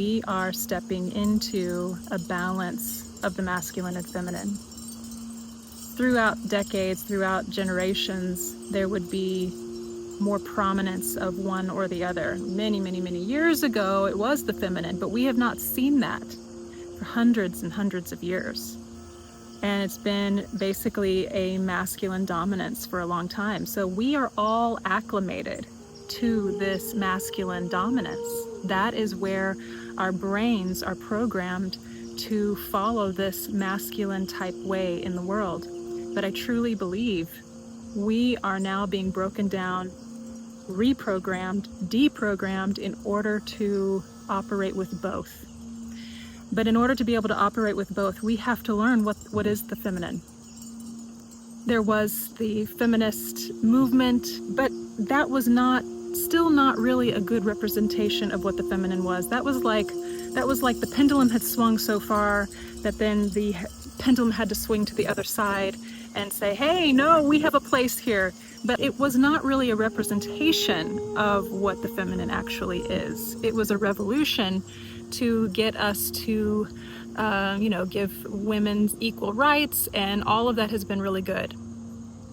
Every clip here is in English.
We are stepping into a balance of the masculine and feminine. Throughout decades, throughout generations, there would be more prominence of one or the other. Many years ago, it was the feminine, but we have not seen that for hundreds and hundreds of years. And it's been basically a masculine dominance for a long time. So we are all acclimated to this masculine dominance. That is where our brains are programmed to follow this masculine type way in the world. But I truly believe we are now being broken down, reprogrammed, deprogrammed in order to operate with both. But in order to be able to operate with both, we have to learn what is the feminine. There was the feminist movement, but that was still not really a good representation of what the feminine was. That was like the pendulum had swung so far that then the pendulum had to swing to the other side and say, hey, no, we have a place here. But it was not really a representation of what the feminine actually is. It was a revolution to get us to, give women equal rights, and all of that has been really good.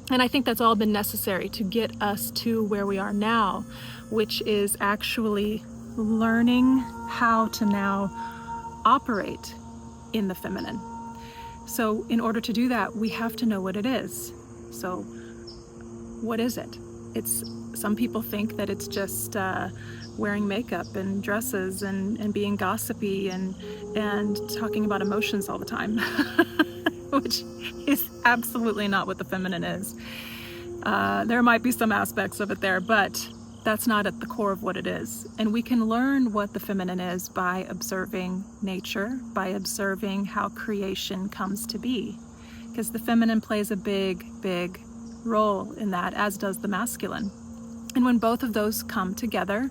And I think that's all been necessary to get us to where we are now, which is actually learning how to now operate in the feminine. So in order to do that, we have to know what it is. So what is it? Some people think that it's just wearing makeup and dresses and being gossipy and talking about emotions all the time, which is absolutely not what the feminine is. There might be some aspects of it there, but that's not at the core of what it is. And we can learn what the feminine is by observing nature, by observing how creation comes to be, because the feminine plays a big role in that, as does the masculine. And when both of those come together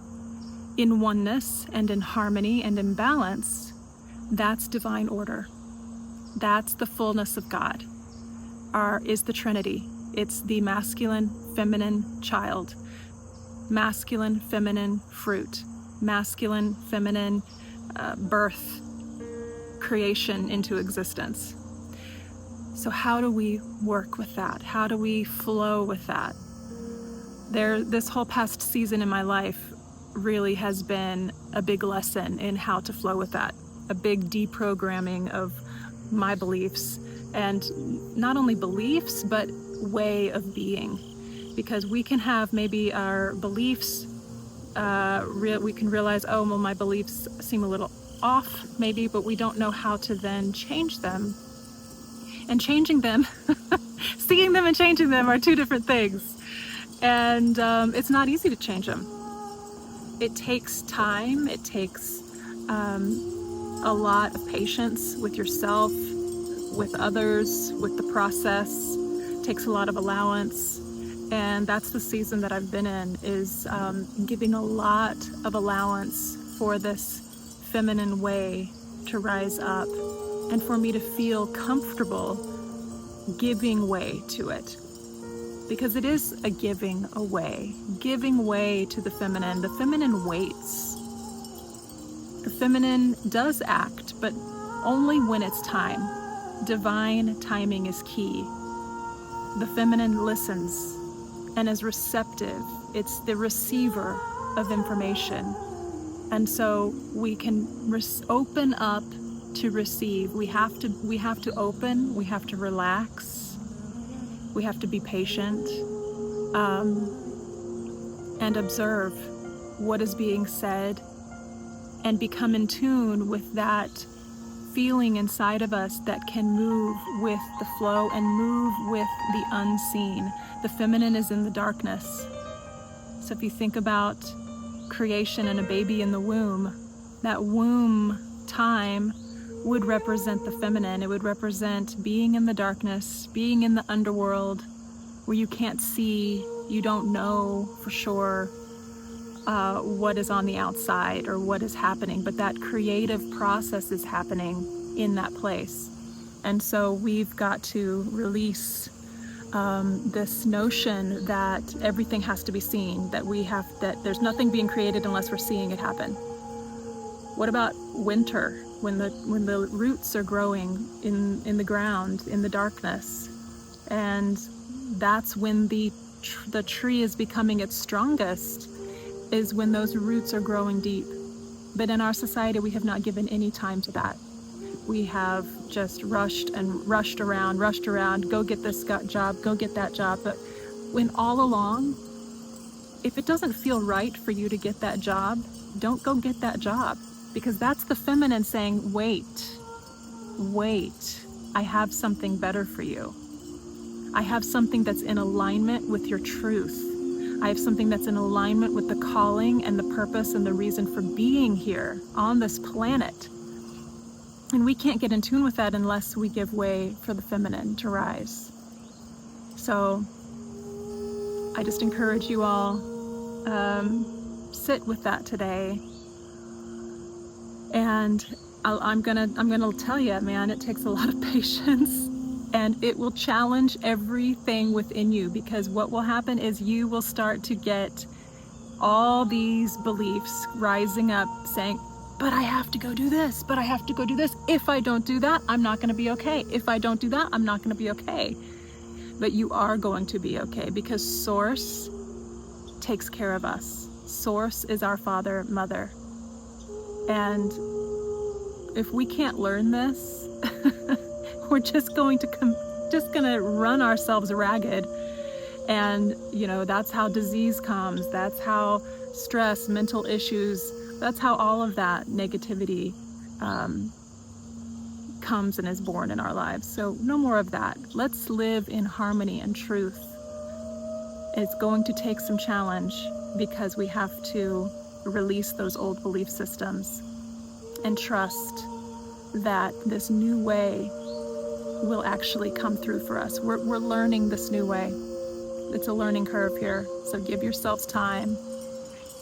in oneness and in harmony and in balance, that's divine order. That's the fullness of God, is the Trinity. It's the masculine, feminine child, masculine, feminine fruit, masculine, feminine birth, creation into existence. So how do we work with that? How do we flow with that? This whole past season in my life really has been a big lesson in how to flow with that, a big deprogramming of my beliefs, and not only beliefs, but way of being. Because we can have maybe our beliefs, we can realize, oh, well, my beliefs seem a little off maybe, but we don't know how to then change them. And changing them, seeing them and changing them are two different things. And it's not easy to change them. It takes time, it takes a lot of patience with yourself, with others, with the process. It takes a lot of allowance. And that's the season that I've been in, is giving a lot of allowance for this feminine way to rise up and for me to feel comfortable giving way to it. Because it is a giving way to the feminine. The feminine waits. The feminine does act, but only when it's time. Divine timing is key. The feminine listens and is receptive. It's the receiver of information. And so we can open up to receive. We have to open, we have to relax. We have to be patient and observe what is being said and become in tune with that feeling inside of us that can move with the flow and move with the unseen. The feminine is in the darkness. So if you think about creation and a baby in the womb, that womb time would represent the feminine. It would represent being in the darkness, being in the underworld where you can't see, you don't know for sure what is on the outside or what is happening, but that creative process is happening in that place. And so we've got to release this notion that everything has to be seen, that there's nothing being created unless we're seeing it happen. What about winter, when the roots are growing in the ground, in the darkness? And that's when the tree is becoming its strongest, is when those roots are growing deep. But in our society, we have not given any time to that. We have just rushed around, go get this job, go get that job. But when all along, if it doesn't feel right for you to get that job, don't go get that job, because that's the feminine saying, wait, I have something better for you. I have something that's in alignment with your truth. I have something that's in alignment with the calling and the purpose and the reason for being here on this planet. And we can't get in tune with that unless we give way for the feminine to rise. So I just encourage you all, sit with that today. And I'm gonna tell you, man, it takes a lot of patience, and it will challenge everything within you, because what will happen is you will start to get all these beliefs rising up saying, but I have to go do this, but I have to go do this. If I don't do that, I'm not gonna be okay. If I don't do that, I'm not gonna be okay. But you are going to be okay, because Source takes care of us. Source is our father, mother. And if we can't learn this, we're just going to run ourselves ragged. And that's how disease comes. That's how stress, mental issues, that's how all of that negativity comes and is born in our lives. So no more of that. Let's live in harmony and truth. It's going to take some challenge, because we have to release those old belief systems and trust that this new way will actually come through for us. We're learning this new way. It's a learning curve here. So give yourselves time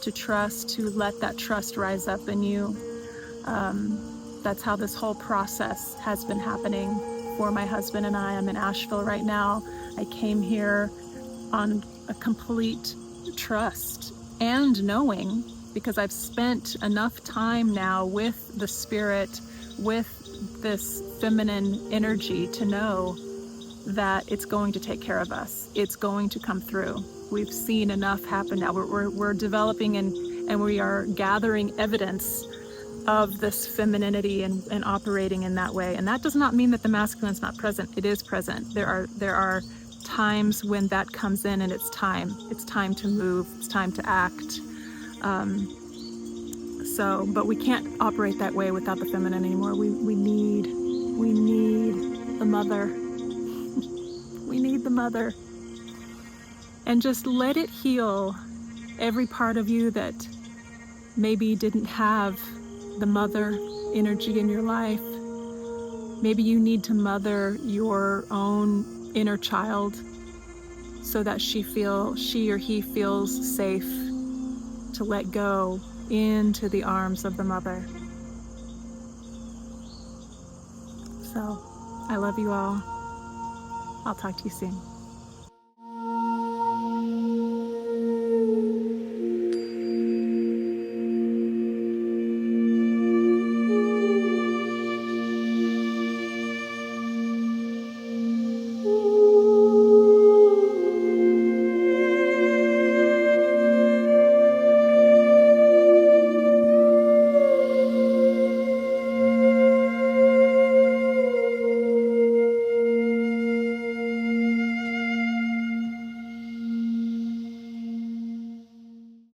to trust, to let that trust rise up in you. That's how this whole process has been happening for my husband and I. I'm in Asheville right now. I came here on a complete trust and knowing, because I've spent enough time now with the spirit, with this feminine energy, to know that it's going to take care of us. It's going to come through. We've seen enough happen now. We're developing and we are gathering evidence of this femininity and operating in that way. And that does not mean that the masculine's not present. It is present. There are times when that comes in, and it's time to move, it's time to act. But we can't operate that way without the feminine anymore. We need the mother. We need the mother. And just let it heal every part of you that maybe didn't have the mother energy in your life. Maybe you need to mother your own inner child so that she or he feels safe to let go into the arms of the mother. So I love you all. I'll talk to you soon.